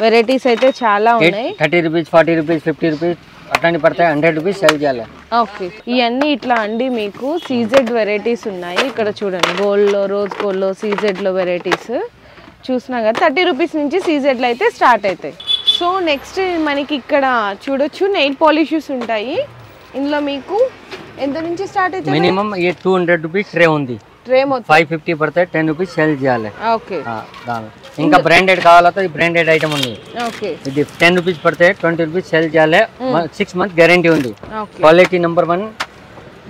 వెరైటీస్ అయితే చాలా ఉన్నాయి. 30 రూపీస్, 40 రూపీస్, 50 రూపీస్ అట్లాంటి పడతాయి. 100 రూపీస్ సేల్ చేయాలి. ఓకే, ఇవన్నీ ఇట్లా అండి మీకు సీజెడ్ వెరైటీస్ ఉన్నాయి. ఇక్కడ చూడండి గోల్డ్ లో, రోజ్ గోల్డ్ లో, సీజెడ్ లో వెరైటీస్ చూసినా కదా. 30 రూపీస్ నుంచి సీజెడ్లు అయితే స్టార్ట్ అవుతాయి. సో నెక్స్ట్ మనకి ఇక్కడ చూడొచ్చు నెయిల్ పాలిషెస్ ఉంటాయి. ఇందులో మీకు ఎంత నుంచి స్టార్ట్ అవుతాయి? మినిమం 200 రూపీస్ ట్రే ఉంది. ట్రే మొత్తం 550 పడితే 10 రూపీస్ సేల్ చేయాలి. ఓకే, ఇంకా బ్రాండెడ్ కావాలంటే ఈ బ్రాండెడ్ ఐటమ్ ఉంది. ఓకే, ఇది 10 రూపీస్ పడితే 20 రూపీస్ సేల్ చేయాలి. 6 months గ్యారెంటీ ఉంది. క్వాలిటీ నెంబర్ 1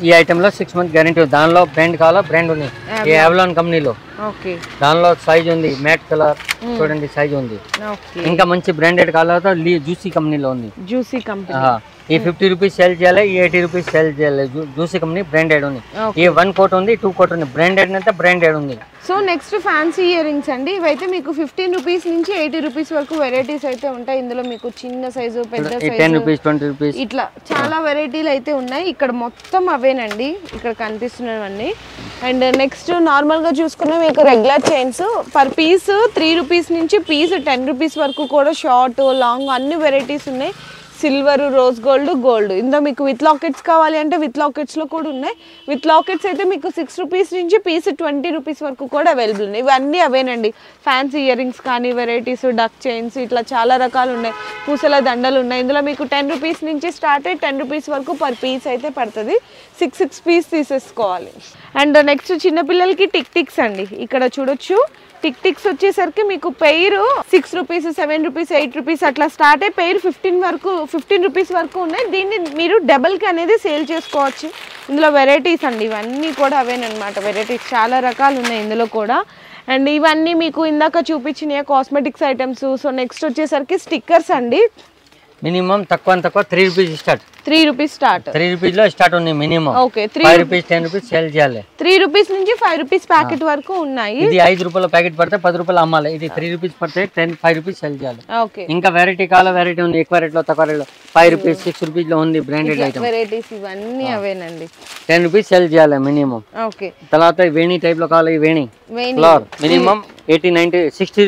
ఈ ఐటమ్ లో 6 months గ్యారెంటీ ఉంది. దానిలో బ్రాండ్ కావాలా, బ్రాండ్ ఉంది. ఈ అవలాన్ కంపెనీలో దానిలో సైజ్ ఉంది, మ్యాట్ కలర్ చూడండి సైజ్ ఉంది. ఇంకా మంచి బ్రాండెడ్ కావాలంటే జూసీ కంపెనీలో ఉంది. జూసీ కంపెనీ ఈ 50 రూపీస్ సేల్ చేయాలి, ఈ 80 రూపీస్ సేల్ చేయాలి. జూసీ కంపెనీ బ్రాండెడ్ ఉంది. ఈ 1 కోట్ ఉంది, 2 కోట్ ఉంది. బ్రాండెడ్ అయితే బ్రాండెడ్ ఉంది. So next fancy ear rings అండి. ఇవైతే మీకు 15 రూపీస్ నుంచి 80 రూపీస్ వరకు వెరైటీస్ అయితే ఉంటాయి. ఇందులో మీకు చిన్న సైజు, పెద్ద సైజు, 10 రూపీస్, 20 రూపీస్ ఇట్లా చాలా వెరైటీలు అయితే ఉన్నాయి. ఇక్కడ మొత్తం అవేనండి ఇక్కడ కనిపిస్తున్నవన్నీ. అండ్ నెక్స్ట్ నార్మల్ గా చూసుకున్న మీకు రెగ్యులర్ చైన్స్ పర్ పీస్ 3 రూపీస్ నుంచి పీస్ 10 రూపీస్ వరకు కూడా షార్ట్, లాంగ్ అన్ని వెరైటీస్ ఉన్నాయి. Silver, rose gold. ఇందులో మీకు విత్ లాకెట్స్ కావాలి అంటే విత్ లాకెట్స్లో కూడా ఉన్నాయి. విత్ లాకెట్స్ అయితే మీకు 6 రూపీస్ నుంచి పీస్ 20 రూపీస్ వరకు కూడా అవైలబుల్ ఉన్నాయి. ఇవన్నీ అవేనండి. ఫ్యాన్సీ ఇయర్ రింగ్స్ కానీ, వెరైటీస్, డక్ చైన్స్, ఇట్లా చాలా రకాలు ఉన్నాయి. పూసల దండలు ఉన్నాయి. ఇందులో మీకు 10 రూపీస్ నుంచి స్టార్ట్ అయ్యి 10 రూపీస్ వరకు పర్ పీస్ అయితే పడుతుంది. 6 పీస్ తీసేసుకోవాలి. అండ్ నెక్స్ట్ చిన్నపిల్లలకి టిక్స్ అండి. ఇక్కడ చూడొచ్చు. టిక్స్ వచ్చేసరికి మీకు పెయిర్ 6 రూపీస్, 7 రూపీస్, 8 రూపీస్ అట్లా స్టార్ట్ అయ్యి పెయిర్ 15 రూపీస్ వరకు ఉన్నాయి. దీన్ని మీరు డబల్కి అనేది సేల్ చేసుకోవచ్చు. ఇందులో వెరైటీస్ అండి. ఇవన్నీ కూడా అవేనమాట. వెరైటీస్ చాలా రకాలు ఉన్నాయి ఇందులో కూడా. అండ్ ఇవన్నీ మీకు ఇందాక చూపించిన కాస్మెటిక్స్ ఐటమ్స్. సో నెక్స్ట్ వచ్చేసరికి స్టిక్కర్స్ అండి. మినిమం తక్కువ 3 rupees start. 3 rupees start. 3 rupees లో స్టార్ట్ ఉంది minimum. Okay. 5 rupees 10 rupees sale చేయాలి. 3 రూపీస్ నుంచి 5 రూపీస్ ప్యాకెట్ వరకు ఉన్నాయి. ఇది 5 రూపాయల ప్యాకెట్ పడితే 10 రూపాయలు అమ్మాలి. ఇది 3 రూపీస్ పడితే 5 రూపీస్ సేల్ చేయాలి. ఓకే. ఇంకా వెరైటీ కావాలా వెరైటీ ఉంది. ఎక్కువ రేట్ లో తక్కువ రేట్ లో 5 రూపీస్ 6 రూపీస్ లో ఉంది బ్రాండెడ్ ఐటమ్ వెరైటీస్. ఇవన్నీ అవేనండి. 10 రూపీస్ సేల్ చేయాలి మినిమం. ఓకే. తర్వాత వేణి టైప్ లో కావాలి. వేణి ఫ్లవర్ మినిమం 80 90 60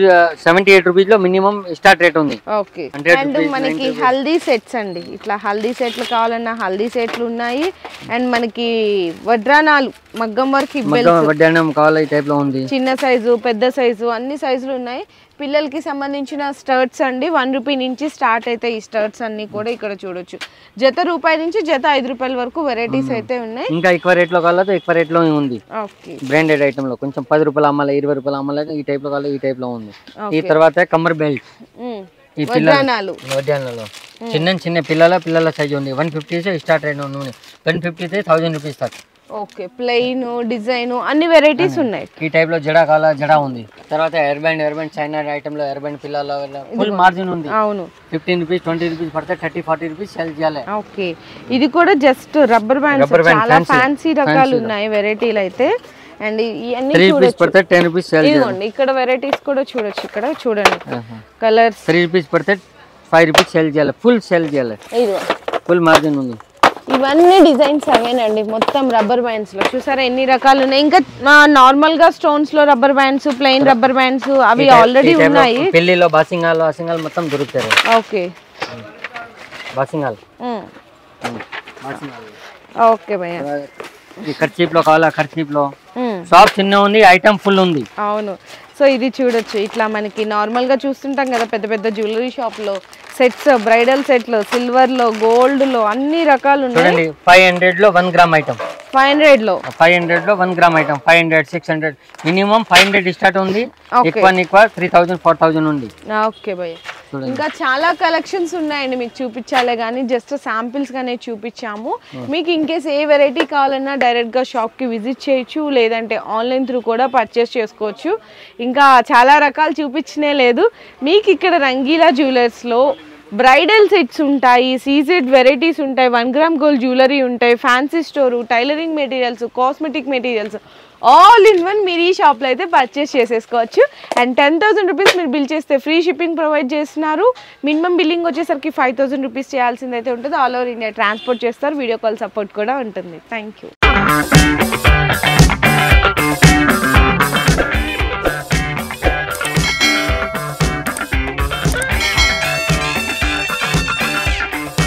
78 రూపీస్ లో మినిమం స్టార్ట్ రేట్ ఉంది. ఓకే. అండ్ మనకి హల్దీ సెట్స్ అండి. ఇట్లా హల్దీ సెట్లు కావాలన్నా హల్దీ సెట్లు ఉన్నాయి. అండ్ మనకి వడ్రానాలు మగ్గం వర్క్ వడ్డానం కావాలి ఈ టైప్ లో ఉంది. చిన్న సైజు, పెద్ద సైజు, అన్ని సైజులు ఉన్నాయి. పిల్లలకి సంబంధించిన స్టర్ట్స్ అండి. 1 రూపీ నుంచి స్టార్ట్ అయితే ఈ స్టర్ట్స్ అన్ని కూడా ఇక్కడ చూడొచ్చు. జత రూపాయి నుంచి జత 5 రూపాయల వరకు వెరైటీస్ అయితే ఉన్నాయి. ఇంకా ఎక్కువ రేట్ లో కావాలంటే ఎక్కువ రేట్ లో ఉంది. ఓకే. బ్రాండెడ్ ఐటమ్ లో కొంచెం 10 రూపాయలు అమ్మాలి, 20 రూపాయలు అమ్మాలి. ఈ టైప్ లో కావాలి. ఈ టైప్ లో ఉంది. ఈ తర్వాత కమ్మర్ బెల్ట్. ఈ వడ్డానాలు చిన్న పిల్లల సైజ్ ఉంది. 150 స్టార్ట్ రేట్ ఉంది. 150 1000 రూపీస్ దాకా. ఓకే. ప్లెయిన్, డిజైన్ అన్ని వెరైటీస్ ఉన్నాయి. ఈ టైప్ లో జడా కావాలా జడా ఉంది. తర్వాత ఎయిర్ బ్యాండ్ చైనా ఐటమ్ లో ఎయిర్ బ్యాండ్ పిల్లల ఫుల్ మార్జిన్ ఉంది. అవును. 15 రూపీస్ 20 రూపీస్ పడితే 30 40 రూపీస్ సేల్ చేయాలి. ఓకే. ఇది కూడా జస్ట్ రబ్బర్ బ్యాండ్స్. చాలా ఫ్యాన్సీ రకాలు ఉన్నాయి వెరైటీలు అయితే. అండ్ ఇవన్నీ 3 రూపీస్ పడితే 10 రూపీస్ సేల్ చేయాలి. ఇక్కడ వెరైటీస్ కూడా చూడొచ్చు. ఇక్కడ చూడండి కలర్స్. 3 రూపీస్ పడితే 5 రూపీస్ సేల్ చేయాలి. ఫుల్ సేల్ చేయాలి. ఫుల్ మార్జిన్ ఉంది. ఇవన్నీ డిజైన్స్ అవేనండి. మొత్తం రబ్బర్ బ్యాండ్స్ లో చూసారా ఎన్ని రకాలు ఉన్నాయి. ఇంకా నార్మల్ గా స్టోన్స్ లో rubber bands, plain rubber bands అవి ఆల్రెడీ ఉన్నాయి. పెళ్లిలో బాసింగాలు మొత్తం దొరుకుతాయి. ఓకే. బాసింగాలు ఓకే భయ్యా. ఈ కర్చీప్ లో కావాలా కర్చీప్ లో షాప్ చిన్న ఉంది, ఐటమ్ ఫుల్ ఉంది. అవును. సో ఇది చూడొచ్చు. ఇట్లా మనకి నార్మల్ గా చూస్తుంటాం కదా పెద్ద పెద్ద జ్యువెలరీ షాప్ లో సెట్స్, బ్రైడల్ సెట్లు, సిల్వర్ లో, గోల్డ్ లో అన్ని రకాలు ఉన్నాయి. 500 లో 1 గ్రామ్ ఐటమ్. 500 లో 1 గ్రామ్ ఐటమ్. 500 600 మినిమం 500 స్టార్ట్ ఉంది. ఎక్కువ 3000 4000 ఉంది. ఓకే భయ్య. ఇంకా చాలా కలెక్షన్స్ ఉన్నాయండి. మీకు చూపించాలే కానీ జస్ట్ శాంపిల్స్ గానే చూపించాము. మీకు ఇన్ కేస్ ఏ వెరైటీ కావాలన్నా డైరెక్ట్ గా షాప్ కి విజిట్ చేయొచ్చు, లేదంటే ఆన్లైన్ త్రూ కూడా పర్చేస్ చేసుకోవచ్చు. ఇంకా చాలా రకాలు చూపించనే లేదు. మీకు ఇక్కడ రంగీలా జ్యువెలర్స్ లో బ్రైడల్ సెట్స్ ఉంటాయి, సీజెడ్ వెరైటీస్ ఉంటాయి, 1 గ్రామ్ గోల్డ్ జ్యువెలరీ ఉంటాయి, fancy store, tailoring materials, cosmetic materials all in one మీరు ఈ షాప్లో అయితే పర్చేస్ చేసేసుకోవచ్చు. అండ్ 10,000 రూపీస్ మీరు బిల్ చేస్తే ఫ్రీ షిప్పింగ్ ప్రొవైడ్ చేస్తున్నారు. మినిమం బిల్లింగ్ వచ్చేసరికి 5,000 రూపీస్ చేయాల్సిందైతే ఉంటుంది. ఆల్ ఓవర్ ఇండియా ట్రాన్స్పోర్ట్ చేస్తారు. వీడియో కాల్ సపోర్ట్ కూడా ఉంటుంది. Thank you.